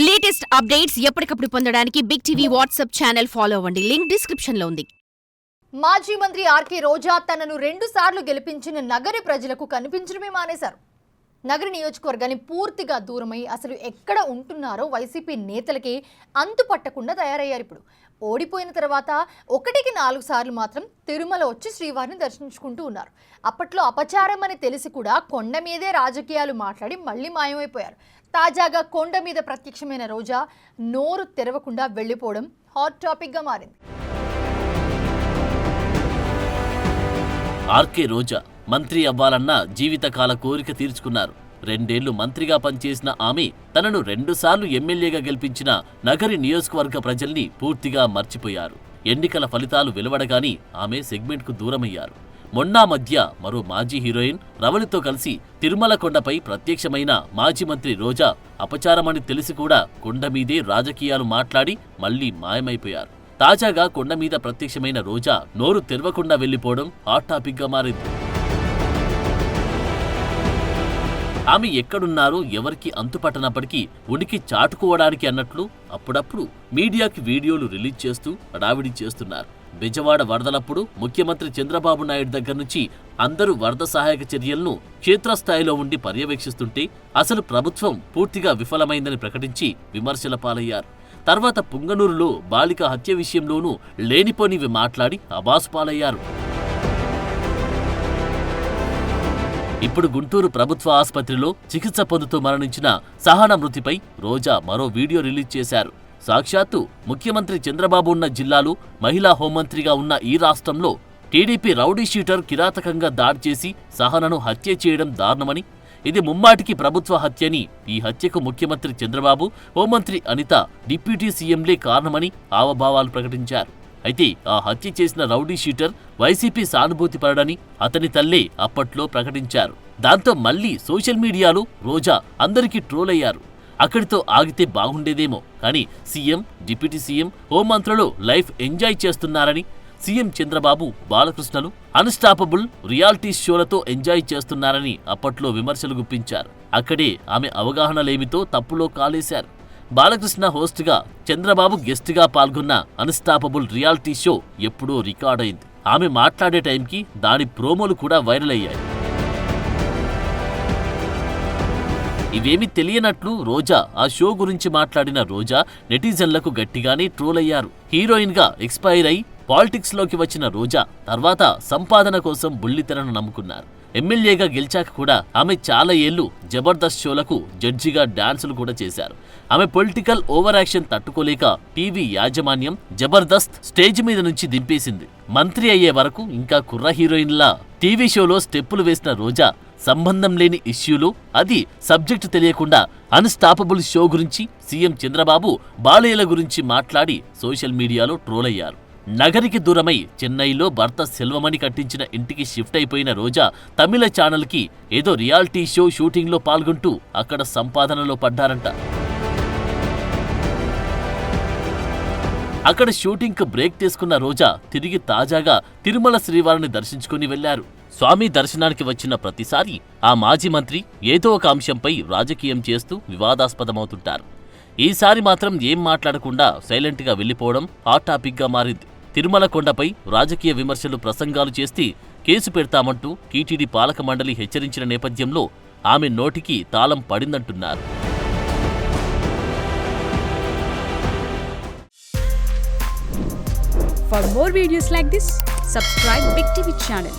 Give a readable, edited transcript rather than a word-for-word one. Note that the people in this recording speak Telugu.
లేటెస్ట్ అప్డేట్స్ ఎప్పటికప్పుడు పొందడానికి big TV WhatsApp channel follow అవ్వండి. లింక్ డిస్క్రిప్షన్ లో ఉంది. మాజీ మంత్రి ఆర్కే రోజా తనను 2 సార్లు గెలిపించిన నగరి ప్రజలకు కనిపించడమే మానేశారు. నగరి నియోజకవర్గాన్ని పూర్తిగా దూరమై అసలు ఎక్కడ ఉంటున్నారో వైసీపీ నేతలకి అంతుపట్టకుండా తయారయ్యారు. ఇప్పుడు ఓడిపోయిన తర్వాత 1కి 4 సార్లు మాత్రం తిరుమల వచ్చి శ్రీవారిని దర్శించుకుంటూ ఉన్నారు. అప్పట్లో అపచారం అని తెలిసి కూడా కొండ మీదే రాజకీయాలు మాట్లాడి మళ్లీ మాయమైపోయారు. తాజాగా కొండ మీద ప్రత్యక్షమైన రోజా నోరు తెరవకుండా వెళ్లిపోవడం హాట్ టాపిక్ గా మారింది. ఆర్కే రోజా మంత్రి అవ్వాలన్న జీవితకాల కోరిక తీర్చుకున్నారు. 2 ఏళ్లు మంత్రిగా పనిచేసిన ఆమె తనను 2 సార్లు ఎమ్మెల్యేగా గెలిపించిన నగరి నియోజకవర్గ ప్రజల్ని పూర్తిగా మర్చిపోయారు. ఎన్నికల ఫలితాలు వెలువడగానే ఆమె సెగ్మెంట్కు దూరమయ్యారు. మొన్నా మధ్య మరో మాజీ హీరోయిన్ రవళితో కలిసి తిరుమల కొండపై ప్రత్యక్షమైన మాజీ మంత్రి రోజా అపచారమని తెలిసి కూడా కొండ మీదే రాజకీయాలు మాట్లాడి మళ్లీ మాయమైపోయారు. తాజాగా కొండ మీద ప్రత్యక్షమైన రోజా నోరు తెరవకుండా వెళ్లిపోవడం హాట్ టాపిక్ గా మారింది. ఆమె ఎక్కడున్నారో ఎవరికి అంతుపట్టనప్పటికీ ఉనికి చాటుకోవడానికి అన్నట్లు అప్పుడప్పుడు మీడియాకి వీడియోలు రిలీజ్ చేస్తూ హడావిడి చేస్తున్నారు. బెజవాడ వరదలప్పుడు ముఖ్యమంత్రి చంద్రబాబు నాయుడు దగ్గర నుంచి అందరూ వరద సహాయక చర్యలను క్షేత్రస్థాయిలో ఉండి పర్యవేక్షిస్తుంటే అసలు ప్రభుత్వం పూర్తిగా విఫలమైందని ప్రకటించి విమర్శల పాలయ్యారు. తర్వాత పుంగనూరులో బాలిక హత్య విషయంలోనూ లేనిపోనివి మాట్లాడి అబాసు పాలయ్యారు. ఇప్పుడు గుంటూరు ప్రభుత్వ ఆసుపత్రిలో చికిత్స పొందుతూ మరణించిన సహన మృతిపై రోజా మరో వీడియో రిలీజ్ చేశారు. సాక్షాత్తు ముఖ్యమంత్రి చంద్రబాబు ఉన్న జిల్లాలో మహిళా హోంమంత్రిగా ఉన్న ఈ రాష్ట్రంలో టీడీపీ రౌడీ షీటర్ కిరాతకంగా దాడి చేసి సహనను హత్య చేయడం దారుణమని, ఇది ముమ్మాటికి ప్రభుత్వ హత్యని, ఈ హత్యకు ముఖ్యమంత్రి చంద్రబాబు, హోంమంత్రి అనిత, డిప్యూటీ సీఎంలే కారణమని హావభావాలు ప్రకటించారు. అయితే ఆ హత్య చేసిన రౌడీ షీటర్ వైసీపీ సానుభూతి పరడని అతని తల్లే అప్పట్లో ప్రకటించారు. దాంతో మళ్లీ సోషల్ మీడియాలో రోజా అందరికీ ట్రోల్ అయ్యారు. అక్కడితో ఆగితే బాగుండేదేమో, కానీ సీఎం, డిప్యూటీ సీఎం, హోంమంత్రులు లైఫ్ ఎంజాయ్ చేస్తున్నారని, సీఎం చంద్రబాబు, బాలకృష్ణలు అన్స్టాపబుల్ రియాలిటీ షోలతో ఎంజాయ్ చేస్తున్నారని అప్పట్లో విమర్శలు గుప్పించారు. అక్కడే ఆమె అవగాహన లేమితో తప్పులో కాలేశారు. బాలకృష్ణ హోస్ట్గా, చంద్రబాబు గెస్ట్గా పాల్గొన్న అన్స్టాపబుల్ రియాలిటీ షో ఎప్పుడో రికార్డైంది. ఆమె మాట్లాడే టైంకి దాని ప్రోమోలు కూడా వైరల్ అయ్యాయి. ఇవేమీ తెలియనట్లు రోజా ఆ షో గురించి మాట్లాడిన రోజా నెటిజన్లకు గట్టిగానే ట్రోల్ అయ్యారు. హీరోయిన్ గా ఎక్స్పైర్ అయి పాలిటిక్స్ లోకి వచ్చిన రోజా తర్వాత సంపాదన కోసం బుల్లితెరను నమ్ముకున్నారు. ఎమ్మెల్యేగా గెలిచాక కూడా ఆమె చాలా ఏళ్లు జబర్దస్త్ షోలకు జడ్జిగా డాన్సులు కూడా చేశారు. ఆమె పొలిటికల్ ఓవర్ యాక్షన్ తట్టుకోలేక టీవీ యాజమాన్యం జబర్దస్త్ స్టేజ్ మీద నుంచి దింపేసింది. మంత్రి అయ్యే వరకు ఇంకా కుర్ర హీరోయిన్లా టీవీ షోలో స్టెప్పులు వేసిన రోజా సంబంధం లేని ఇష్యూలు, అది సబ్జెక్టు తెలియకుండా అన్స్టాపబుల్ షో గురించి, సీఎం చంద్రబాబు, బాలయ్యల గురించి మాట్లాడి సోషల్ మీడియాలో ట్రోల్ అయ్యారు. నగరికి దూరమై చెన్నైలో భర్త సెల్వమణి కట్టించిన ఇంటికి షిఫ్ట్ అయిపోయిన రోజా తమిళ ఛానల్కి ఏదో రియాలిటీ షో షూటింగ్లో పాల్గొంటూ అక్కడ సంపాదనలో పడ్డారంట. అక్కడ షూటింగ్కు బ్రేక్ తీసుకున్న రోజా తిరిగి తాజాగా తిరుమల శ్రీవారిని దర్శించుకుని వెళ్లారు. స్వామి దర్శనానికి వచ్చిన ప్రతిసారి ఆ మాజీ మంత్రి ఏదో ఒక అంశంపై రాజకీయం చేస్తూ వివాదాస్పదమవుతుంటారు. ఈసారి మాత్రం ఏం మాట్లాడకుండా సైలెంట్గా వెళ్లిపోవడం హాట్ టాపిక్ గా మారింది. తిరుమల కొండపై రాజకీయ విమర్శలు, ప్రసంగాలు చేస్తే కేసు పెడతామంటూ టీటీడీ పాలక మండలి హెచ్చరించిన నేపథ్యంలో ఆమె నోటికి తాళం పడిందంటున్నారు. For more videos like this, subscribe Big TV channel.